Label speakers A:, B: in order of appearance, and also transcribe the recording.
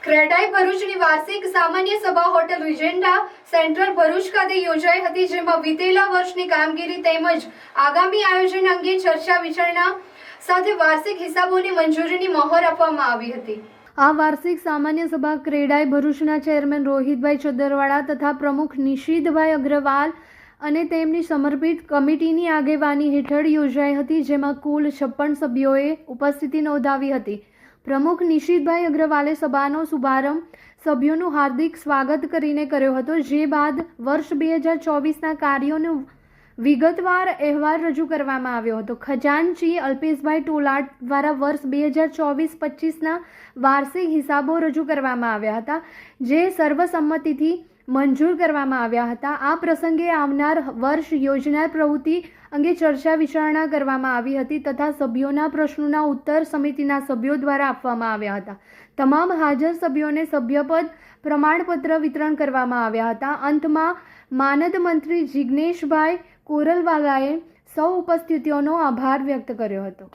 A: ક્રેડાઈ ભરૂચની વાર્ષિક સામાન્ય સભા હોટલ વિજેન્ડા સેન્ટ્રલ ભરૂચ ખાતે યોજાઈ હતી, જેમાં વિતેલા વર્ષની કામગીરી તેમજ આગામી આયોજન અંગે ચર્ચા વિચારણા સાથે વાર્ષિક હિસાબોની મંજૂરીની મહોર આપવામાં આવી હતી। આ વાર્ષિક સામાન્ય સભા ક્રેડાઈ ભરૂચના ચેરમેન રોહિતભાઈ ચદરવાડા તથા પ્રમુખ નિશિતભાઈ અગ્રવાલ અને તેમની સમર્પિત કમિટીની આગેવાની હેઠળ યોજાઈ હતી, જેમાં કુલ 56 સભ્યોએ ઉપસ્થિતિ નોંધાવી હતી। પ્રમુખ નિશિતભાઈ અગ્રવાલે સભાનો શુભારંભ સભ્યોનું હાર્દિક સ્વાગત કરીને કર્યો હતો, જે બાદ વર્ષ 2024ના કાર્યોનો વિગતવાર અહેવાલ રજૂ કરવામાં આવ્યો હતો। ખજાનચી અલ્પેશભાઈ ટોલાટ દ્વારા વર્ષ 2024-25ના વાર્ષિક હિસાબો રજૂ કરવામાં આવ્યા હતા, જે સર્વસંમતિથી મંજૂર કરવામાં આવ્યા હતા। આ પ્રસંગે આવનાર વર્ષ યોજનાર પ્રવૃત્તિ અંગે ચર્ચા વિચારણા કરવામાં આવી હતી તથા સભ્યોના પ્રશ્નોના ઉત્તર સમિતિના સભ્યો દ્વારા આપવામાં આવ્યા હતા। તમામ હાજર સભ્યોને સભ્યપદ પ્રમાણપત્ર વિતરણ કરવામાં આવ્યા હતા। અંતમાં માનદ મંત્રી જિગ્નેશભાઈ કોરલવાલાએ સૌ ઉપસ્થિતિઓનો આભાર વ્યક્ત કર્યો હતો।